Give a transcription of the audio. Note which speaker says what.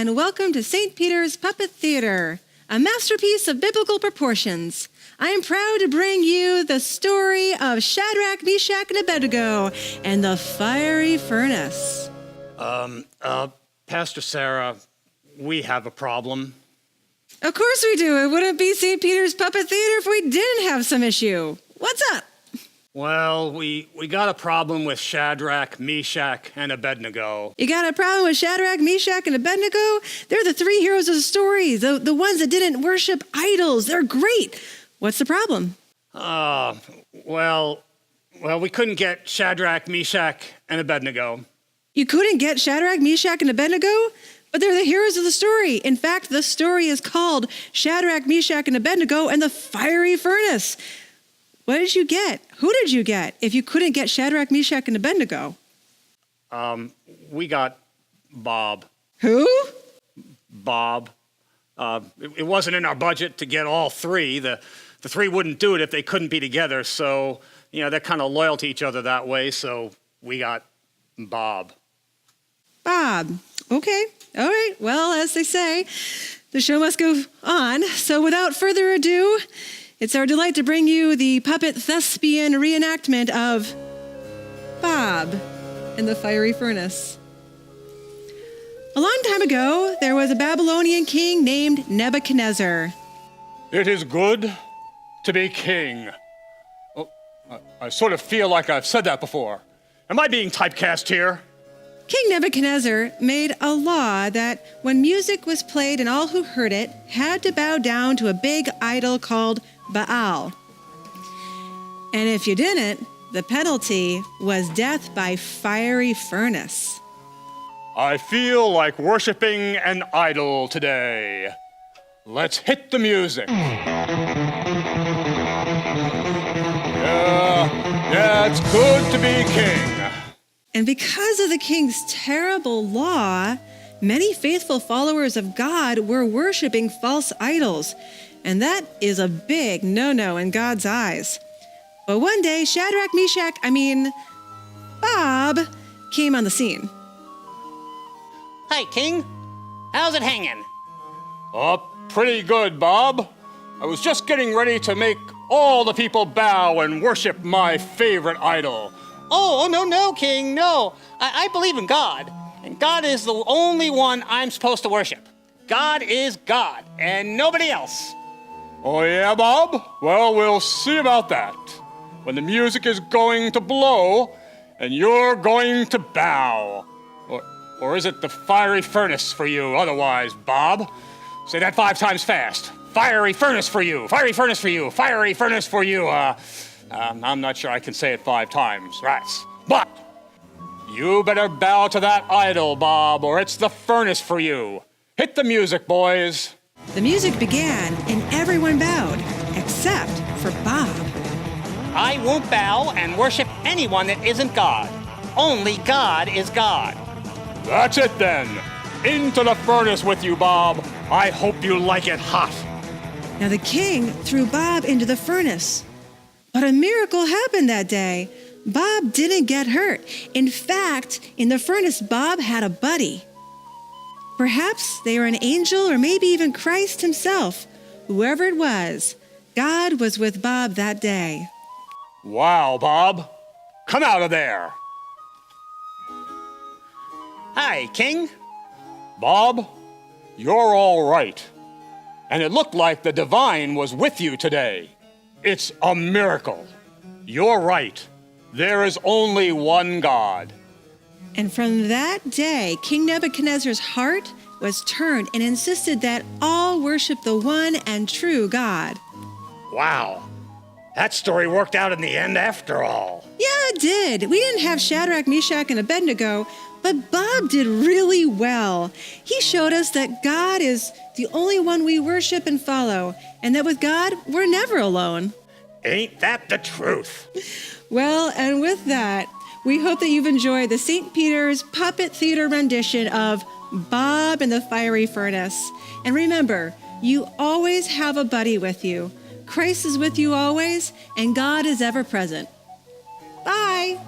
Speaker 1: and welcome to St. Peter's Puppet Theater, a masterpiece of biblical proportions. I am proud to bring you the story of Shadrach, Meshach, and Abednego and the fiery furnace.
Speaker 2: Pastor Sarah, we have a problem.
Speaker 1: Of course we do. It wouldn't be St. Peter's Puppet Theater if we didn't have some issue. What's up?
Speaker 2: Well, we got a problem with Shadrach, Meshach, and Abednego.
Speaker 1: You got a problem with Shadrach, Meshach, and Abednego? They're the three heroes of the story, the ones that didn't worship idols. They're great. What's the problem?
Speaker 2: Well, we couldn't get Shadrach, Meshach, and Abednego.
Speaker 1: You couldn't get Shadrach, Meshach, and Abednego? But they're the heroes of the story. In fact, the story is called Shadrach, Meshach, and Abednego and the fiery furnace. What did you get? Who did you get if you couldn't get Shadrach, Meshach, and Abednego?
Speaker 2: We got Bob.
Speaker 1: Who?
Speaker 2: Bob. It wasn't in our budget to get all three. The three wouldn't do it if they couldn't be together. So, they're kind of loyal to each other that way. So we got Bob.
Speaker 1: Bob. Okay. All right. Well, as they say, the show must go on. So without further ado, it's our delight to bring you the puppet thespian reenactment of Bob and the Fiery Furnace. A long time ago, there was a Babylonian king named Nebuchadnezzar.
Speaker 3: It is good to be king. Oh, I sort of feel like I've said that before. Am I being typecast here?
Speaker 1: King Nebuchadnezzar made a law that when music was played and all who heard it had to bow down to a big idol called Baal. And if you didn't, the penalty was death by fiery furnace.
Speaker 3: I feel like worshiping an idol today. Let's hit the music. Yeah, it's good to be king.
Speaker 1: And because of the king's terrible law, many faithful followers of God were worshiping false idols. And that is a big no-no in God's eyes. But one day, Bob came on the scene.
Speaker 4: Hi, King. How's it hanging?
Speaker 3: Pretty good, Bob. I was just getting ready to make all the people bow and worship my favorite idol.
Speaker 4: Oh, no, King, no. I believe in God, and God is the only one I'm supposed to worship. God is God, and nobody else.
Speaker 3: Oh, yeah, Bob? Well, we'll see about that. When the music is going to blow, and you're going to bow. Or is it the fiery furnace for you otherwise, Bob? Say that 5 times fast. Fiery furnace for you, fiery furnace for you, fiery furnace for you. I'm not sure I can say it 5 times, right? But you better bow to that idol, Bob, or it's the furnace for you. Hit the music, boys.
Speaker 1: The music began, and everyone bowed, except for Bob.
Speaker 4: I won't bow and worship anyone that isn't God. Only God is God.
Speaker 3: That's it then. Into the furnace with you, Bob. I hope you like it hot.
Speaker 1: Now the king threw Bob into the furnace. But a miracle happened that day. Bob didn't get hurt. In fact, in the furnace, Bob had a buddy. Perhaps they were an angel or maybe even Christ himself. Whoever it was, God was with Bob that day.
Speaker 3: Wow, Bob. Come out of there.
Speaker 4: Hi, King.
Speaker 3: Bob, you're all right. And it looked like the divine was with you today. It's a miracle. You're right. There is only one God.
Speaker 1: And from that day, King Nebuchadnezzar's heart was turned and insisted that all worship the one and true God.
Speaker 2: Wow. That story worked out in the end after all.
Speaker 1: Yeah, it did. We didn't have Shadrach, Meshach, and Abednego, but Bob did really well. He showed us that God is the only one we worship and follow, and that with God, we're never alone.
Speaker 2: Ain't that the truth?
Speaker 1: Well, and with that, we hope that you've enjoyed the St. Peter's Puppet Theater rendition of Bob and the Fiery Furnace. And remember, you always have a buddy with you. Christ is with you always, and God is ever present. Bye.